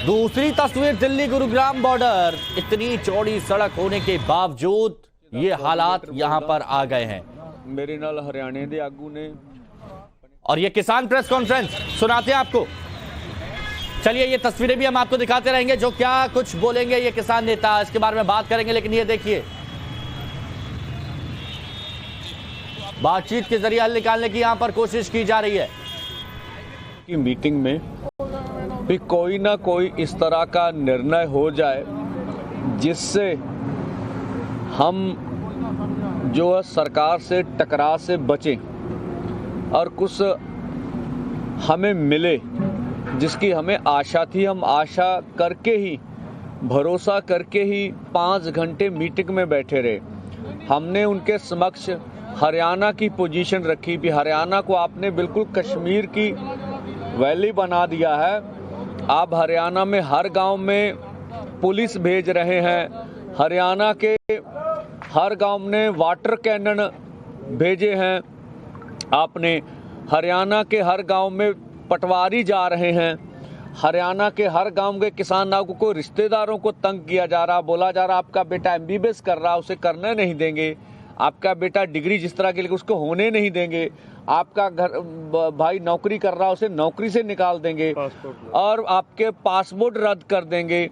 दूसरी तस्वीर दिल्ली गुरुग्राम बॉर्डर। इतनी चौड़ी सड़क होने के बावजूद ये हालात यहां पर आ गए हैं। मेरे नाल हरियाणे दे आगू ने और ये किसान प्रेस कॉन्फ्रेंस सुनाते हैं आपको। चलिए ये तस्वीरें भी हम आपको दिखाते रहेंगे, जो क्या कुछ बोलेंगे ये किसान नेता, इसके बारे में बात करेंगे। लेकिन ये देखिए, बातचीत के जरिए हल निकालने की यहां पर कोशिश की जा रही है की मीटिंग में भी कोई ना कोई इस तरह का निर्णय हो जाए जिससे हम जो है सरकार से टकराव से बचें और कुछ हमें मिले जिसकी हमें आशा थी। हम आशा करके ही, भरोसा करके ही 5 घंटे मीटिंग में बैठे रहे। हमने उनके समक्ष हरियाणा की पोजीशन रखी भी हरियाणा को आपने बिल्कुल कश्मीर की वैली बना दिया है। आप हरियाणा में हर गांव में पुलिस भेज रहे हैं, हरियाणा के हर गांव में वाटर कैनन भेजे हैं आपने, हरियाणा के हर गांव में पटवारी जा रहे हैं, हरियाणा के हर गांव के किसानों को रिश्तेदारों को तंग किया जा रहा, बोला जा रहा आपका बेटा एमबीबीएस कर रहा उसे करने नहीं देंगे, आपका बेटा डिग्री जिस तरह के लिए उसको होने नहीं देंगे, आपका घर भाई नौकरी कर रहा उसे नौकरी से निकाल देंगे और आपके पासपोर्ट रद्द कर देंगे।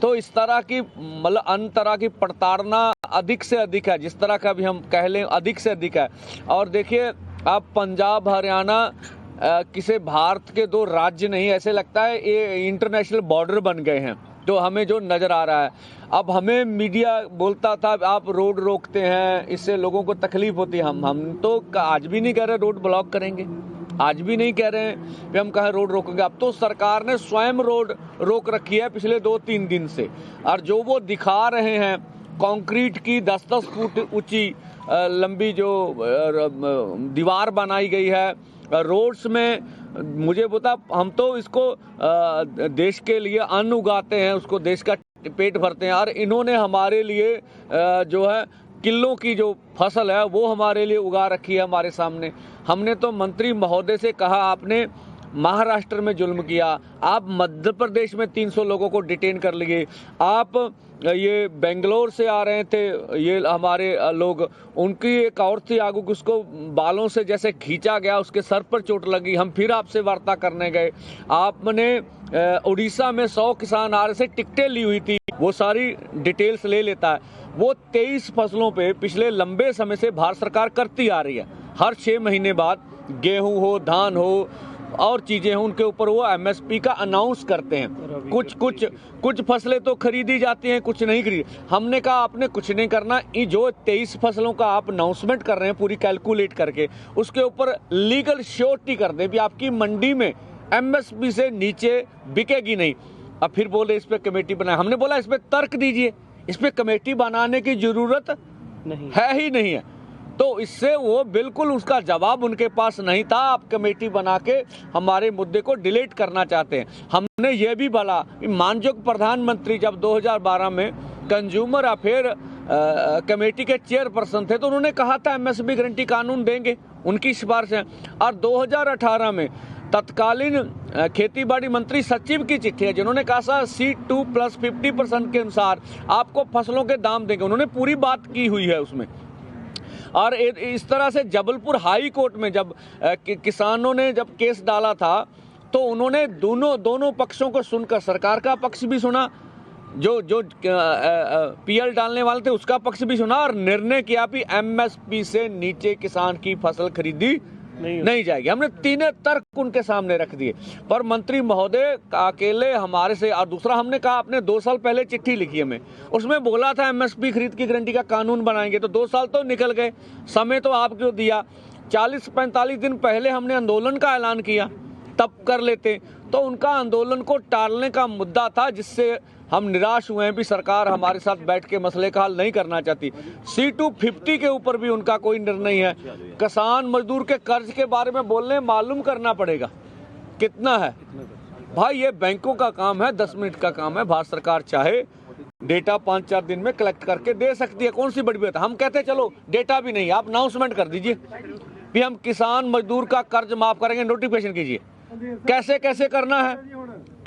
तो इस तरह की मतलब अन्य तरह की प्रताड़ना अधिक से अधिक है, जिस तरह का भी हम कह लें अधिक से अधिक है। और देखिए आप पंजाब हरियाणा किसी भारत के 2 राज्य नहीं, ऐसे लगता है ये इंटरनेशनल बॉर्डर बन गए हैं, तो हमें जो नज़र आ रहा है। अब हमें मीडिया बोलता था आप रोड रोकते हैं, इससे लोगों को तकलीफ होती है। हम तो आज भी नहीं कह रहे रोड ब्लॉक करेंगे, आज भी नहीं कह रहे हैं कि हम कहें रोड रोकेंगे। अब तो सरकार ने स्वयं रोड रोक रखी है पिछले 2-3 दिन से, और जो वो दिखा रहे हैं कंक्रीट की 10-10 फुट ऊंची लंबी जो दीवार बनाई गई है रोड्स में, मुझे बता हम तो इसको देश के लिए अन्न उगाते हैं, उसको देश का पेट भरते हैं, और इन्होंने हमारे लिए जो है किलों की जो फसल है वो हमारे लिए उगा रखी है हमारे सामने। हमने तो मंत्री महोदय से कहा आपने महाराष्ट्र में जुल्म किया, आप मध्य प्रदेश में 300 लोगों को डिटेन कर लिए, आप ये बेंगलोर से आ रहे थे ये हमारे लोग, उनकी एक और थी आगू उसको बालों से जैसे खींचा गया, उसके सर पर चोट लगी, हम फिर आपसे वार्ता करने गए। आपने उड़ीसा में 100 किसान आ रहे से टिकटें ली हुई थी, वो सारी डिटेल्स ले लेता है। वो 23 फसलों पे पिछले लंबे समय से भारत सरकार करती आ रही है, हर 6 महीने बाद गेहूं हो, धान हो और चीजें हैं उनके ऊपर वो एमएसपी का अनाउंस करते हैं। कुछ फसलें तो खरीदी जाती हैं, कुछ नहीं खरीदी। हमने कहा आपने कुछ नहीं करना, ये जो 23 फसलों का आप अनाउंसमेंट कर रहे हैं पूरी कैलकुलेट करके, उसके ऊपर लीगल श्योरिटी कर दें भी आपकी मंडी में एमएसपी से नीचे बिकेगी नहीं। अब फिर बोले इस पर कमेटी बनाए, हमने बोला इस पर तर्क दीजिए, इस पर कमेटी बनाने की जरूरत नहीं है ही नहीं है। तो इससे वो बिल्कुल उसका जवाब उनके पास नहीं था। आप कमेटी बना के हमारे मुद्दे को डिलीट करना चाहते हैं। हमने ये भी बोला, माननीय प्रधानमंत्री जब 2012 में कंज्यूमर अफेयर कमेटी के चेयरपर्सन थे तो उन्होंने कहा था एमएसपी गारंटी कानून देंगे, उनकी सिफारिश है। और 2018 में तत्कालीन खेती बाड़ी मंत्री सचिव की चिट्ठी है जिन्होंने कहा C2 प्लस 50% के अनुसार आपको फसलों के दाम देंगे, उन्होंने पूरी बात की हुई है उसमें। और इस तरह से जबलपुर हाई कोर्ट में जब किसानों ने जब केस डाला था तो उन्होंने दोनों पक्षों को सुनकर सरकार का पक्ष भी सुना, जो पीएल डालने वाले थे उसका पक्ष भी सुना, और निर्णय किया कि एमएसपी से नीचे किसान की फसल खरीदी नहीं जाएगी। हमने 3 तर्क उनके सामने रख दिए, पर मंत्री महोदय अकेले हमारे से। और दूसरा हमने कहा आपने 2 साल पहले चिट्ठी लिखी हमें, उसमें बोला था एमएसपी खरीद की गारंटी का कानून बनाएंगे, तो 2 साल तो निकल गए, समय तो आपको दिया। 40-45 दिन पहले हमने आंदोलन का ऐलान किया, तब कर लेते। तो उनका आंदोलन को टालने का मुद्दा था, जिससे हम निराश हुए हैं भी सरकार हमारे साथ बैठ के मसले का हल नहीं करना चाहती। C250 के ऊपर भी उनका कोई निर्णय है। किसान मजदूर के कर्ज के बारे में बोलने मालूम करना पड़ेगा कितना है भाई, ये बैंकों का काम है, 10 मिनट का काम है। भारत सरकार चाहे डेटा 5-4 दिन में कलेक्ट करके दे सकती है, कौन सी बड़ी बात है। हम कहते हैं चलो डेटा भी नहीं, आप अनाउंसमेंट कर दीजिए भी हम किसान मजदूर का कर्ज माफ करेंगे, नोटिफिकेशन कीजिए। कैसे कैसे करना है,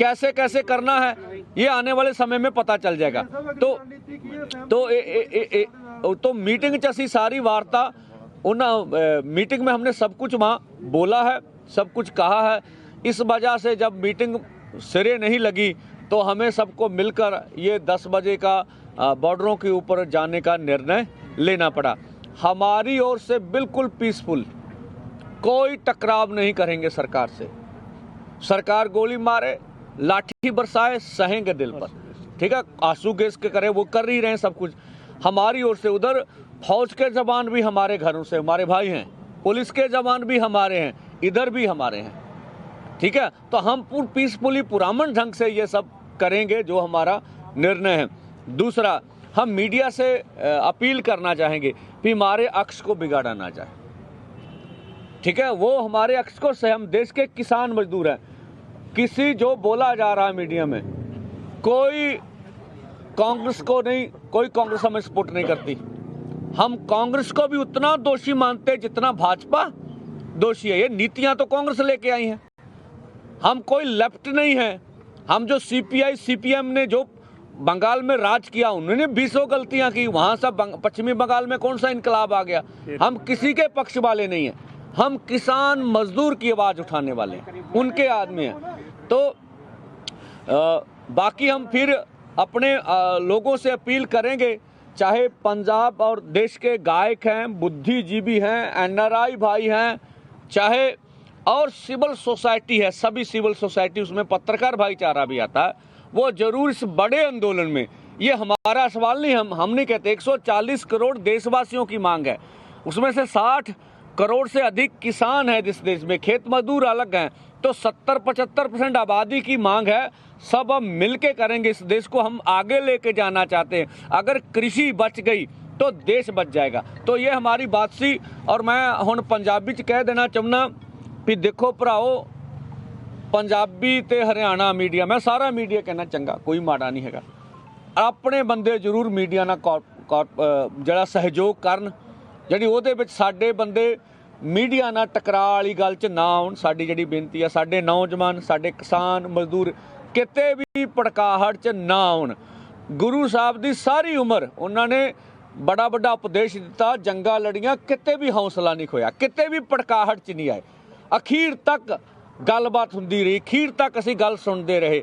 कैसे कैसे करना है ये आने वाले समय में पता चल जाएगा। तो मीटिंग च असी सारी वार्ता मीटिंग में हमने सब कुछ वहाँ बोला है, सब कुछ कहा है। इस वजह से जब मीटिंग सिरे नहीं लगी तो हमें सबको मिलकर ये 10 बजे का बॉर्डरों के ऊपर जाने का निर्णय लेना पड़ा। हमारी ओर से बिल्कुल पीसफुल, कोई टकराव नहीं करेंगे सरकार से। सरकार गोली मारे, लाठी बरसाए, सहेंगे दिल पर, ठीक है। आंसू गैस के करे वो कर ही रहे हैं सब कुछ। हमारी ओर से उधर फौज के जवान भी हमारे घरों से हमारे भाई हैं, पुलिस के जवान भी हमारे हैं, इधर भी हमारे हैं, ठीक है। तो हम पीसफुली पुरामन ढंग से ये सब करेंगे जो हमारा निर्णय है। दूसरा, हम मीडिया से अपील करना चाहेंगे कि हमारे अक्ष को बिगाड़ा ना जाए, ठीक है। वो हमारे अक्ष को से हम देश के किसान मजदूर हैं। किसी जो बोला जा रहा है मीडिया में, कोई कांग्रेस को नहीं, कोई कांग्रेस हमें सपोर्ट नहीं करती। हम कांग्रेस को भी उतना दोषी मानते जितना भाजपा दोषी है। ये नीतियां तो कांग्रेस लेके आई हैं। हम कोई लेफ्ट नहीं है। हम जो सीपीआई सीपीएम ने जो बंगाल में राज किया, उन्होंने 20 गलतियां की। वहां से पश्चिमी बंगाल में कौन सा इनकलाब आ गया। हम किसी के पक्ष वाले नहीं हैं। हम किसान मजदूर की आवाज उठाने वाले हैं, उनके आदमी हैं। तो बाकी हम फिर अपने लोगों से अपील करेंगे, चाहे पंजाब और देश के गायक हैं, बुद्धिजीवी हैं, एनआरआई भाई हैं, चाहे और सिविल सोसाइटी है, सभी सिविल सोसाइटी, उसमें पत्रकार भाईचारा भी आता है, वो जरूर इस बड़े आंदोलन में, ये हमारा सवाल नहीं, हम नहीं कहते, 140 करोड़ देशवासियों की मांग है। उसमें से 60 करोड़ से अधिक किसान है इस देश में, खेत मजदूर अलग हैं। तो 70-75% आबादी की मांग है। सब हम मिलके करेंगे। इस देश को हम आगे लेके जाना चाहते हैं। अगर कृषि बच गई तो देश बच जाएगा। तो ये हमारी बात सी। और मैं हुण पंजाबी च कह देना चाहना भी देखो भराओ, पंजाबी ते हरियाणा मीडिया, मैं सारा मीडिया कहना चंगा, कोई माड़ा नहीं हैगा। अपने बंदे जरूर मीडिया नाल जड़ा सहयोग करन, ਜਿਹੜੀ ਉਹਦੇ ਵਿੱਚ ਸਾਡੇ ਬੰਦੇ ਮੀਡੀਆ ਨਾਲ ਟਕਰਾਅ ਵਾਲੀ ਗੱਲ 'ਚ ਨਾ ਆਉਣ। ਸਾਡੀ ਜਿਹੜੀ ਬੇਨਤੀ ਆ, ਸਾਡੇ ਨੌਜਵਾਨ, ਸਾਡੇ ਕਿਸਾਨ ਮਜ਼ਦੂਰ ਕਿਤੇ ਵੀ ਭੜਕਾਹਟ 'ਚ ਨਾ ਆਉਣ। ਗੁਰੂ ਸਾਹਿਬ ਦੀ ਸਾਰੀ ਉਮਰ ਉਹਨਾਂ ਨੇ ਬੜਾ ਵੱਡਾ ਉਪਦੇਸ਼ ਦਿੱਤਾ, ਜੰਗਾਂ ਲੜੀਆਂ, ਕਿਤੇ ਵੀ ਹੌਸਲਾ ਨਹੀਂ ਖੋਇਆ, ਕਿਤੇ ਵੀ ਭੜਕਾਹਟ 'ਚ ਨਹੀਂ ਆਏ। ਅਖੀਰ ਤੱਕ ਗੱਲਬਾਤ ਹੁੰਦੀ ਰਹੀ, ਅਖੀਰ ਤੱਕ ਅਸੀਂ ਗੱਲ ਸੁਣਦੇ ਰਹੇ।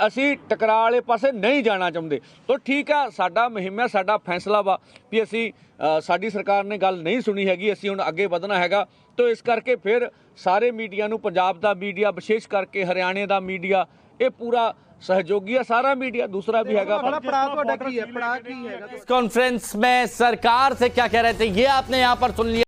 ਅਸੀਂ ਟਕਰਾਅ ਵਾਲੇ ਪਾਸੇ ਨਹੀਂ ਜਾਣਾ ਚਾਹੁੰਦੇ। ਤਾਂ ਠੀਕ ਆ, ਸਾਡਾ ਮੁਹਿੰਮ ਹੈ, ਸਾਡਾ ਫੈਸਲਾ ਵਾ ਵੀ ਅਸੀਂ ਸਾਡੀ ਸਰਕਾਰ ਨੇ ਗੱਲ ਨਹੀਂ ਸੁਣੀ ਹੈਗੀ, ਅਸੀਂ ਹੁਣ ਅੱਗੇ ਵਧਣਾ ਹੈਗਾ। ਤਾਂ ਇਸ ਕਰਕੇ ਫਿਰ ਸਾਰੇ ਮੀਡੀਆ ਨੂੰ, ਪੰਜਾਬ ਦਾ ਮੀਡੀਆ ਵਿਸ਼ੇਸ਼ ਕਰਕੇ, ਹਰਿਆਣੇ ਦਾ ਮੀਡੀਆ, ਇਹ ਪੂਰਾ सहयोगी है, सारा मीडिया, दूसरा भी है। कॉन्फ्रेंस में सरकार से क्या कह रहे थे ये आपने यहाँ पर सुन लिया।